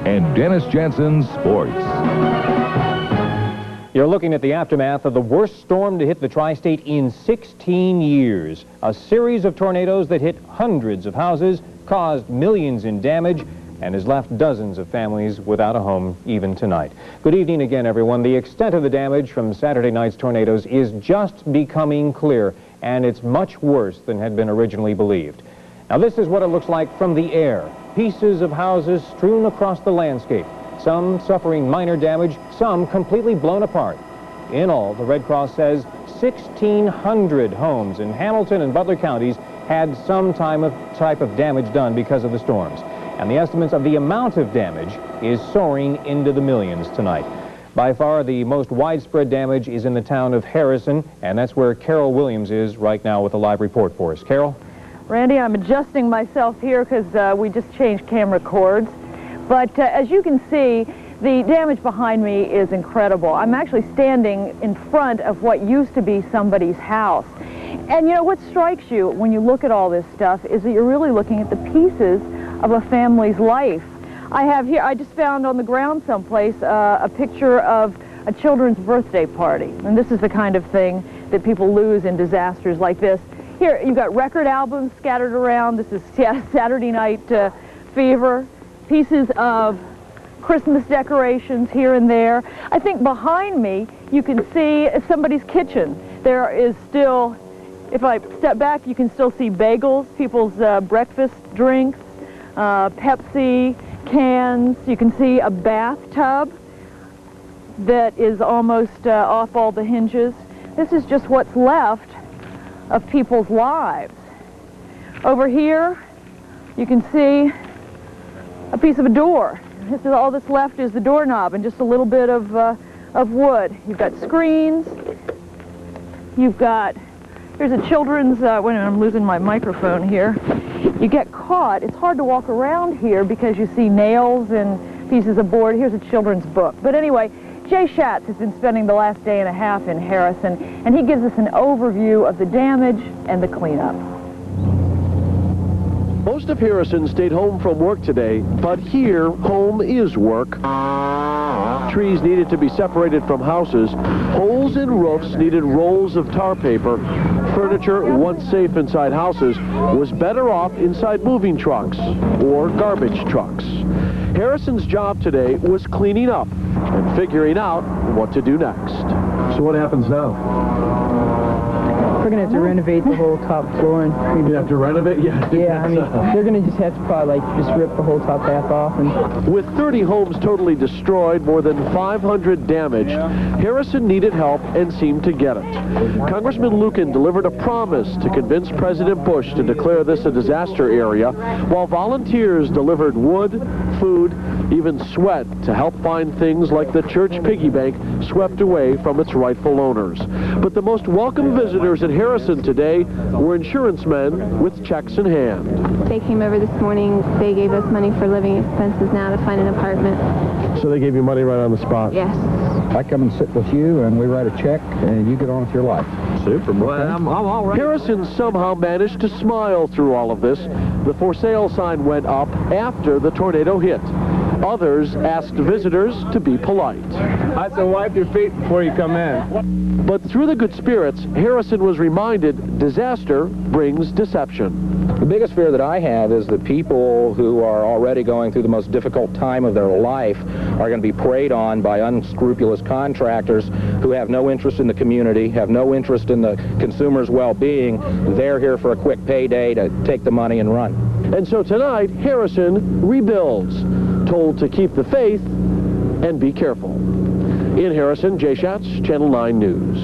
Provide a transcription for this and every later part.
and Dennis Jensen's Sports. You're looking at the aftermath of the worst storm to hit the tri-state in 16 years. A series of tornadoes that hit hundreds of houses, caused millions in damage, and has left dozens of families without a home even tonight. Good evening again, everyone. The extent of the damage from Saturday night's tornadoes is just becoming clear, and it's much worse than had been originally believed. Now, this is what it looks like from the air. Pieces of houses strewn across the landscape, some suffering minor damage, some completely blown apart. In all, the Red Cross says 1,600 homes in Hamilton and Butler counties had some type of damage done because of the storms. And the estimates of the amount of damage is soaring into the millions tonight. By far, the most widespread damage is in the town of Harrison, and that's where Carol Williams is right now with a live report for us. Carol? Randy, I'm adjusting myself here because we just changed camera cords. But as you can see, the damage behind me is incredible. I'm actually standing in front of what used to be somebody's house. And you know, what strikes you when you look at all this stuff is that you're really looking at the pieces of a family's life. I have here, I just found on the ground someplace a picture of a children's birthday party. And this is the kind of thing that people lose in disasters like this. Here, you've got record albums scattered around. This is Saturday Night Fever. Pieces of Christmas decorations here and there. I think behind me, you can see somebody's kitchen. There is still, if I step back, you can still see bagels, people's breakfast drinks, Pepsi cans. You can see a bathtub that is almost off all the hinges. This is just what's left of people's lives. Over here, you can see a piece of a door. This is all that's left is the doorknob and just a little bit of wood. You've got screens. You've got, here's a children's, wait a minute, I'm losing my microphone here. You get caught. It's hard to walk around here because you see nails and pieces of board. Here's a children's book. But anyway, Jay Schatz has been spending the last day and a half in Harrison, and he gives us an overview of the damage and the cleanup. Most of Harrison stayed home from work today, but here, home is work. Trees needed to be separated from houses. Holes in roofs needed rolls of tar paper. Furniture, once safe inside houses, was better off inside moving trucks or garbage trucks. Harrison's job today was cleaning up and figuring out what to do next. So what happens now? We're going to have to renovate the whole top floor. And You have to renovate? Yeah. Yeah, I mean, they're going to just have to probably just rip the whole top half off. And with 30 homes totally destroyed, more than 500 damaged, Harrison needed help and seemed to get it. Congressman Logan delivered a promise to convince President Bush to declare this a disaster area, while volunteers delivered wood, food, even sweat to help find things like the church piggy bank swept away from its rightful owners. But the most welcome visitors at Harrison today were insurance men with checks in hand. They came over this morning. They gave us money for living expenses now to find an apartment. So they gave you money right on the spot? Yes. I come and sit with you, and we write a check, and you get on with your life. Super. Well, I'm all right. Harrison somehow managed to smile through all of this. The for sale sign went up after the tornado hit. Others asked visitors to be polite. I said, wipe your feet before you come in. But through the good spirits, Harrison was reminded disaster brings deception. The biggest fear that I have is that people who are already going through the most difficult time of their life are going to be preyed on by unscrupulous contractors who have no interest in the community, have no interest in the consumer's well-being. They're here for a quick payday to take the money and run. And so tonight, Harrison rebuilds, told to keep the faith and be careful. In Harrison, Jay Schatz, Channel 9 News.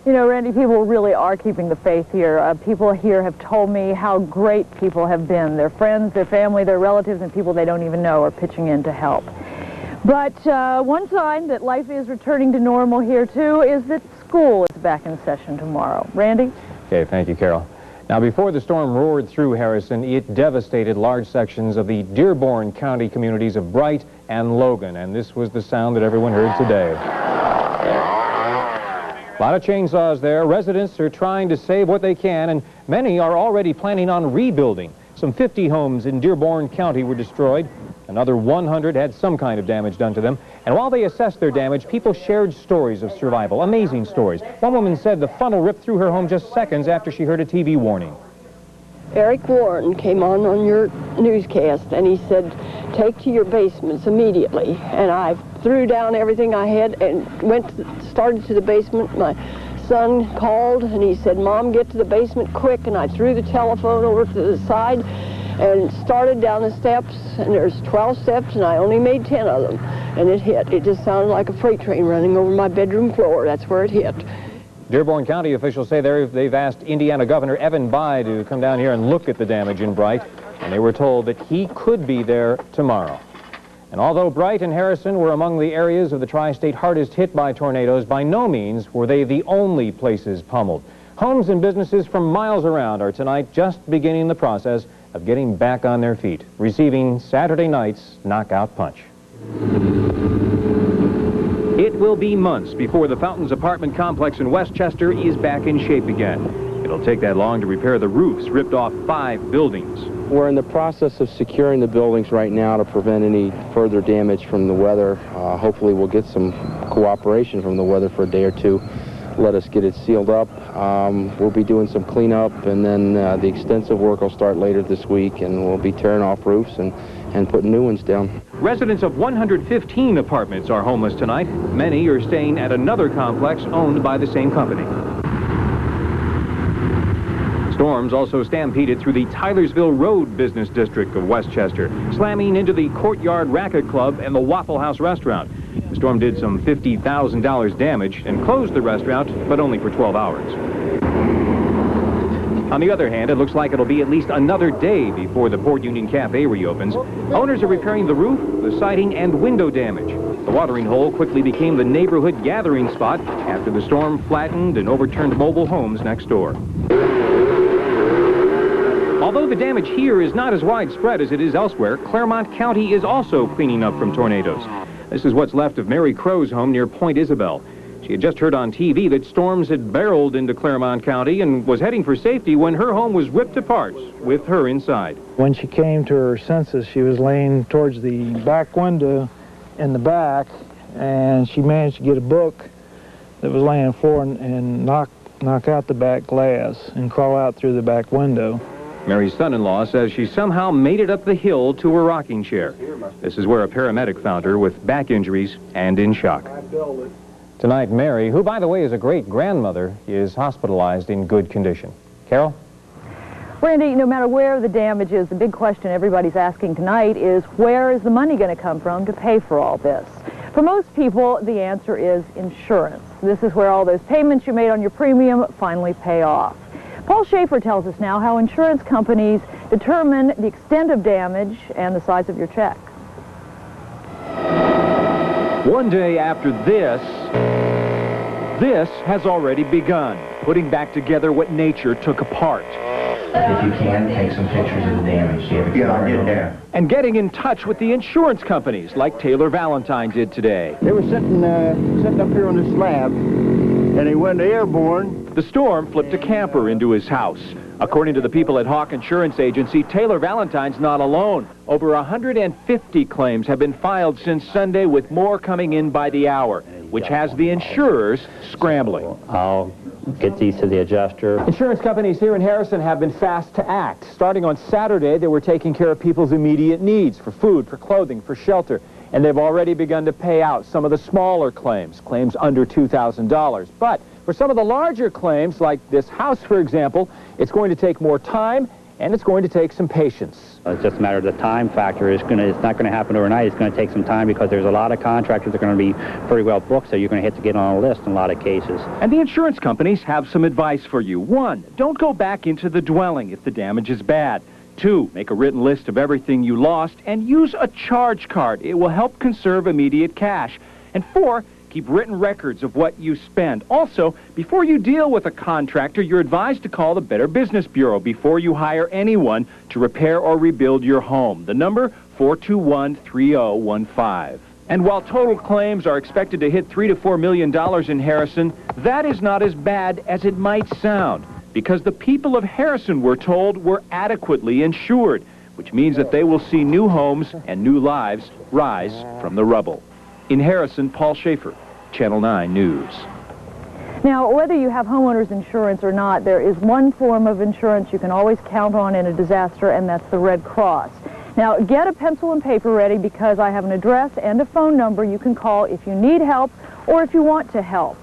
You know, Randy, people really are keeping the faith here. People here have told me how great people have been. Their friends, their family, their relatives, and people they don't even know are pitching in to help. But one sign that life is returning to normal here, too, is that school is back in session tomorrow. Randy? Okay, thank you, Carol. Now, before the storm roared through Harrison, it devastated large sections of the Dearborn County communities of Bright and Logan, and this was the sound that everyone heard today. A lot of chainsaws there. Residents are trying to save what they can, and many are already planning on rebuilding. Some 50 homes in Dearborn County were destroyed. Another 100 had some kind of damage done to them. And while they assessed their damage, people shared stories of survival, amazing stories. One woman said the funnel ripped through her home just seconds after she heard a TV warning. Eric Warren came on your newscast, and he said, take to your basements immediately. And I threw down everything I had and started to the basement. My son called, and he said, Mom, get to the basement quick. And I threw the telephone over to the side and started down the steps, and there's 12 steps, and I only made 10 of them. And it hit. It just sounded like a freight train running over my bedroom floor. That's where it hit. Dearborn County officials say they've asked Indiana Governor Evan Bayh to come down here and look at the damage in Bright, and they were told that he could be there tomorrow. And although Bright and Harrison were among the areas of the tri-state hardest hit by tornadoes, by no means were they the only places pummeled. Homes and businesses from miles around are tonight just beginning the process of getting back on their feet, receiving Saturday night's knockout punch. It will be months before the Fountains apartment complex in Westchester is back in shape again. It'll take that long to repair the roofs ripped off 5 buildings. We're in the process of securing the buildings right now to prevent any further damage from the weather. Hopefully we'll get some cooperation from the weather for a day or two. Let us get it sealed up. We'll be doing some cleanup, and then the extensive work will start later this week, and we'll be tearing off roofs and putting new ones down. Residents of 115 apartments are homeless tonight. Many are staying at another complex owned by the same company. Storms also stampeded through the Tylersville Road business district of Westchester, slamming into the Courtyard Racket Club and the Waffle House restaurant. The storm did some $50,000 damage and closed the restaurant, but only for 12 hours. On the other hand, it looks like it'll be at least another day before the Port Union Cafe reopens. Owners are repairing the roof, the siding, and window damage. The watering hole quickly became the neighborhood gathering spot after the storm flattened and overturned mobile homes next door. Although the damage here is not as widespread as it is elsewhere, Claremont County is also cleaning up from tornadoes. This is what's left of Mary Crow's home near Point Isabel. She had just heard on TV that storms had barreled into Claremont County and was heading for safety when her home was ripped apart, with her inside. When she came to her senses, she was laying towards the back window in the back, and she managed to get a book that was laying on the floor and knock out the back glass and crawl out through the back window. Mary's son-in-law says she somehow made it up the hill to her rocking chair. This is where a paramedic found her with back injuries and in shock. Tonight, Mary, who, by the way, is a great-grandmother, is hospitalized in good condition. Carol? Randy, no matter where the damage is, the big question everybody's asking tonight is, where is the money going to come from to pay for all this? For most people, the answer is insurance. This is where all those payments you made on your premium finally pay off. Paul Schaefer tells us now how insurance companies determine the extent of damage and the size of your check. One day after this has already begun, putting back together what nature took apart. If you can, take some pictures of the damage. Do you have a camera? Yeah, there. And getting in touch with the insurance companies, like Taylor Valentine did today. They were sitting up here on the slab, and he went airborne. The storm flipped a camper into his house. According to the people at Hawk Insurance Agency, Taylor Valentine's not alone. Over 150 claims have been filed since Sunday, with more coming in by the hour, which has the insurers scrambling. I'll get these to the adjuster. Insurance companies here in Harrison have been fast to act. Starting on Saturday, they were taking care of people's immediate needs for food, for clothing, for shelter. And they've already begun to pay out some of the smaller claims under $2,000. But for some of the larger claims, like this house, for example, it's going to take more time, and it's going to take some patience. It's just a matter of the time factor. It's not going to happen overnight. It's going to take some time because there's a lot of contractors that are going to be very well booked, so you're going to have to get on a list in a lot of cases. And the insurance companies have some advice for you. 1, don't go back into the dwelling if the damage is bad. 2, make a written list of everything you lost and use a charge card. It will help conserve immediate cash. And 4, keep written records of what you spend. Also, before you deal with a contractor, you're advised to call the Better Business Bureau before you hire anyone to repair or rebuild your home. The number, 421-3015. And while total claims are expected to hit $3 to $4 million in Harrison, that is not as bad as it might sound, because the people of Harrison, we're told, were adequately insured. which means that they will see new homes and new lives rise from the rubble. In Harrison, Paul Schaefer, Channel 9 News. Now, whether you have homeowners insurance or not, there is one form of insurance you can always count on in a disaster, and that's the Red Cross. Now, get a pencil and paper ready because I have an address and a phone number you can call if you need help or if you want to help.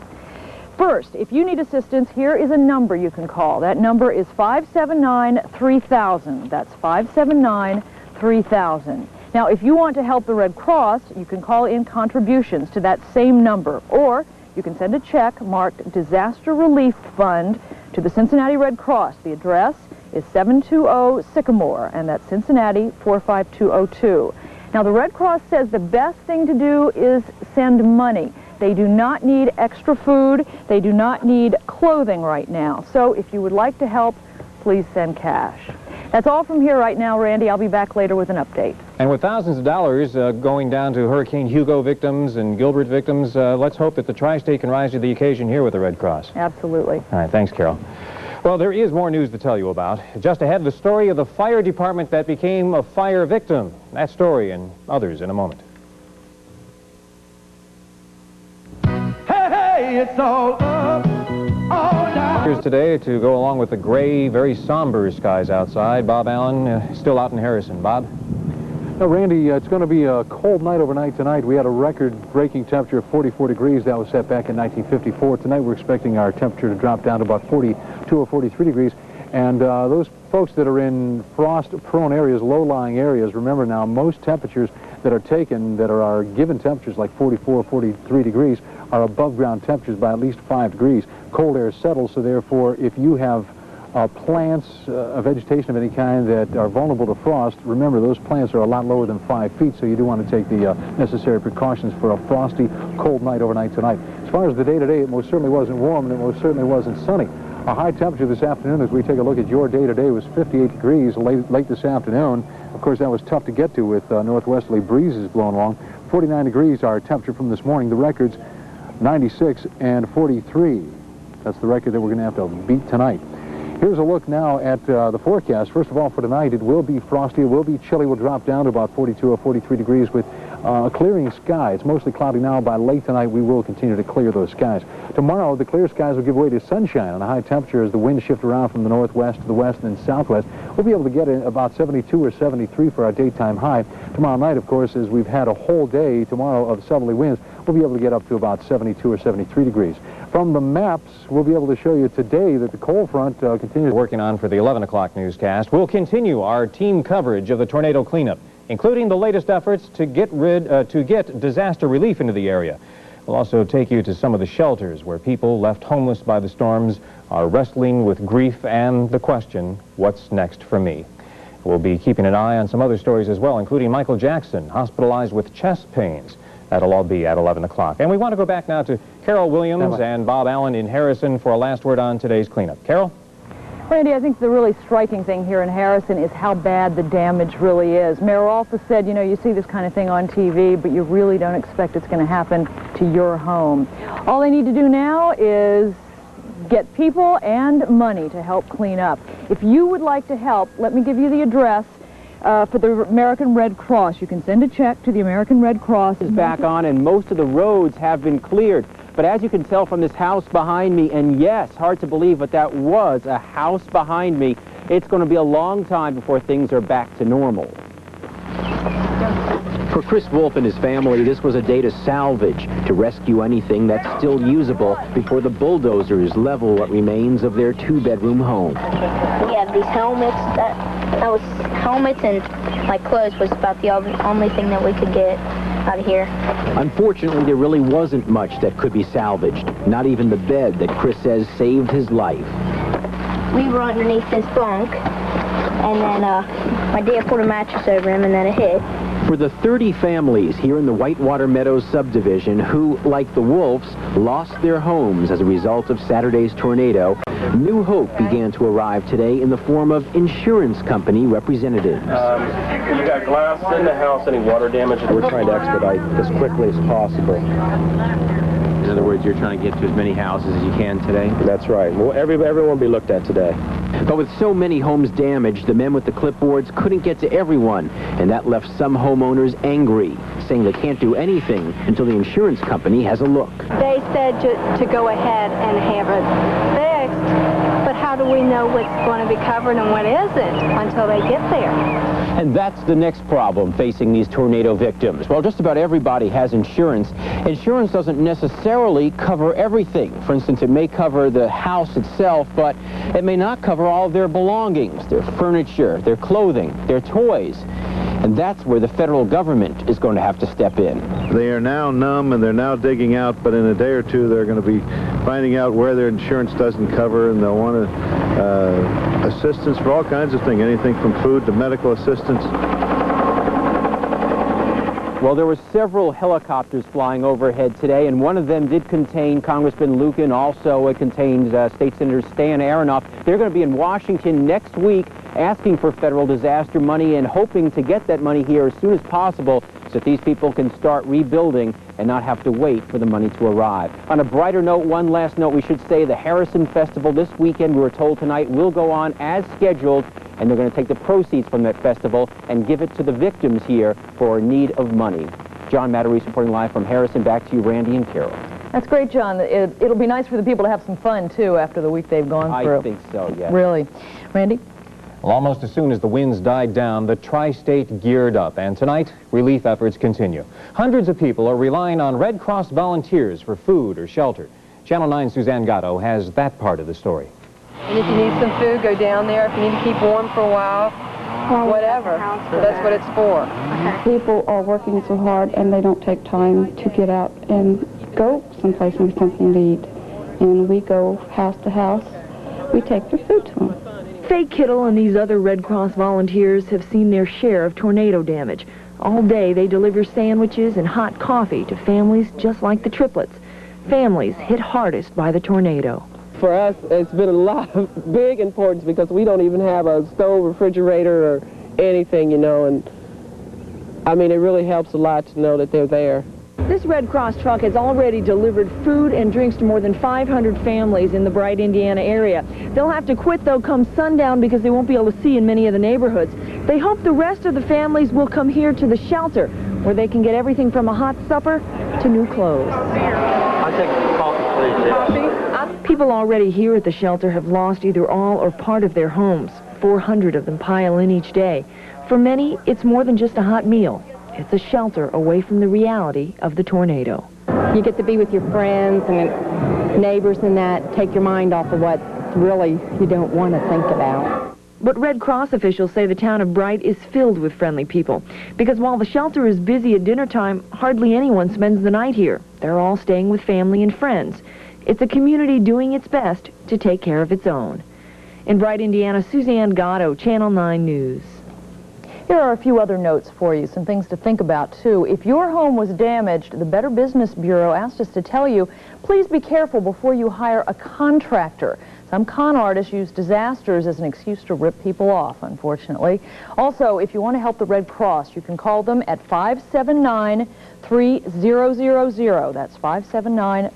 First, if you need assistance, here is a number you can call. That number is 579-3000. That's 579-3000. Now, if you want to help the Red Cross, you can call in contributions to that same number, or you can send a check marked Disaster Relief Fund to the Cincinnati Red Cross. The address is 720 Sycamore, and that's Cincinnati 45202. Now, the Red Cross says the best thing to do is send money. They do not need extra food. They do not need clothing right now. So if you would like to help, please send cash. That's all from here right now, Randy. I'll be back later with an update. And with thousands of dollars going down to Hurricane Hugo victims and Gilbert victims, let's hope that the Tri-State can rise to the occasion here with the Red Cross. Absolutely. All right, thanks, Carol. Well, there is more news to tell you about. Just ahead, the story of the fire department that became a fire victim. That story and others in a moment. Hey, it's all up, all down. Here's today to go along with the gray, very somber skies outside. Bob Allen, still out in Harrison. Bob? Now, Randy, it's going to be a cold night overnight tonight. We had a record-breaking temperature of 44 degrees. That was set back in 1954. Tonight, we're expecting our temperature to drop down to about 42 or 43 degrees. And those folks that are in frost-prone areas, low-lying areas, remember now, most temperatures that are taken, that are our given temperatures, like 44 or 43 degrees, are above-ground temperatures by at least 5 degrees. Cold air settles, so therefore, if you have plants, vegetation of any kind that are vulnerable to frost, remember those plants are a lot lower than 5 feet, so you do want to take the necessary precautions for a frosty, cold night overnight tonight. As far as the day-to-day, it most certainly wasn't warm and it most certainly wasn't sunny. A high temperature this afternoon, as we take a look at your day-to-day, was 58 degrees late this afternoon. Of course, that was tough to get to with northwesterly breezes blowing along. 49 degrees our temperature from this morning. The record's 96 and 43. That's the record that we're going to have to beat tonight. Here's a look now at the forecast. First of all, for tonight, it will be frosty, it will be chilly. We'll drop down to about 42 or 43 degrees with a clearing sky. It's mostly cloudy now. By late tonight, we will continue to clear those skies. Tomorrow, the clear skies will give way to sunshine and a high temperature as the winds shift around from the northwest to the west and southwest. We'll be able to get about 72 or 73 for our daytime high. Tomorrow night, of course, as we've had a whole day tomorrow of southerly winds, we'll be able to get up to about 72 or 73 degrees. From the maps, we'll be able to show you today that the cold front continues. Working on for the 11 o'clock newscast, we'll continue our team coverage of the tornado cleanup, including the latest efforts to get disaster relief into the area. We'll also take you to some of the shelters where people left homeless by the storms are wrestling with grief and the question, what's next for me? We'll be keeping an eye on some other stories as well, including Michael Jackson, hospitalized with chest pains. That'll all be at 11 o'clock. And we want to go back now to Carol Williams and Bob Allen in Harrison for a last word on today's cleanup. Carol? Randy, I think the really striking thing here in Harrison is how bad the damage really is. Mayor Rolfe said, you know, you see this kind of thing on TV, but you really don't expect it's going to happen to your home. All they need to do now is get people and money to help clean up. If you would like to help, let me give you the address for the American Red Cross. You can send a check to the American Red Cross. Is back on, and most of the roads have been cleared. But as you can tell from this house behind me, and yes, hard to believe, but that was a house behind me, it's going to be a long time before things are back to normal. For Chris Wolf and his family, this was a day to salvage, to rescue anything that's still usable before the bulldozers level what remains of their two-bedroom home. We have these helmets. That was helmets, and my clothes was about the only thing that we could get out of here. Unfortunately, there really wasn't much that could be salvaged, not even the bed that Chris says saved his life. We were underneath this bunk, and then my dad put a mattress over him, and then it hit. For the 30 families here in the Whitewater Meadows subdivision who, like the Wolves, lost their homes as a result of Saturday's tornado, new hope began to arrive today in the form of insurance company representatives. You got glass in the house, any water damage? We're trying to expedite as quickly as possible. In other words, you're trying to get to as many houses as you can today? That's right. Well, everyone will be looked at today. But with so many homes damaged, the men with the clipboards couldn't get to everyone, and that left some homeowners angry, saying they can't do anything until the insurance company has a look. They said to go ahead and have it fixed, but how do we know what's going to be covered and what isn't until they get there? And that's the next problem facing these tornado victims. Well, just about everybody has insurance. Insurance doesn't necessarily cover everything. For instance, it may cover the house itself, but it may not cover all of their belongings, their furniture, their clothing, their toys. And that's where the federal government is going to have to step in. They are now numb and they're now digging out, but in a day or two they're going to be finding out where their insurance doesn't cover, and they'll want assistance for all kinds of things, anything from food to medical assistance. Well, there were several helicopters flying overhead today, and one of them did contain Congressman Logan. Also, it contains State Senator Stan Aronoff. They're going to be in Washington next week asking for federal disaster money and hoping to get that money here as soon as possible so that these people can start rebuilding and not have to wait for the money to arrive. On a brighter note, one last note, we should say the Harrison Festival this weekend, we were told tonight, will go on as scheduled, and they're going to take the proceeds from that festival and give it to the victims here for need of money. John Matarese reporting live from Harrison. Back to you, Randy and Carol. That's great, John. It'll be nice for the people to have some fun, too, after the week they've gone through. I think so, yes. Really. Randy? Well, almost as soon as the winds died down, the tri-state geared up, and tonight, relief efforts continue. Hundreds of people are relying on Red Cross volunteers for food or shelter. Channel 9's Suzanne Gatto has that part of the story. And if you need some food, go down there. If you need to keep warm for a while, whatever. That's what it's for. People are working so hard and they don't take time to get out and go someplace and get something to eat. And we go house to house. We take their food to them. Faye Kittle and these other Red Cross volunteers have seen their share of tornado damage. All day they deliver sandwiches and hot coffee to families just like the triplets. Families hit hardest by the tornado. For us, it's been a lot of big importance because we don't even have a stove, refrigerator, or anything, you know, and I mean, it really helps a lot to know that they're there. This Red Cross truck has already delivered food and drinks to more than 500 families in the Bright, Indiana area. They'll have to quit, though, come sundown because they won't be able to see in many of the neighborhoods. They hope the rest of the families will come here to the shelter, where they can get everything from a hot supper to new clothes. I'll take coffee, please. Coffee? People already here at the shelter have lost either all or part of their homes. 400 of them pile in each day. For many, it's more than just a hot meal. It's a shelter away from the reality of the tornado. You get to be with your friends and neighbors and that, take your mind off of what really you don't want to think about. But Red Cross officials say the town of Bright is filled with friendly people, because while the shelter is busy at dinner time, hardly anyone spends the night here. They're all staying with family and friends. It's a community doing its best to take care of its own. In Bright, Indiana, Suzanne Gatto, Channel 9 News. Here are a few other notes for you, some things to think about, too. If your home was damaged, the Better Business Bureau asked us to tell you, please be careful before you hire a contractor. Some con artists use disasters as an excuse to rip people off, unfortunately. Also, if you want to help the Red Cross, you can call them at 579-3000. That's 579-3000.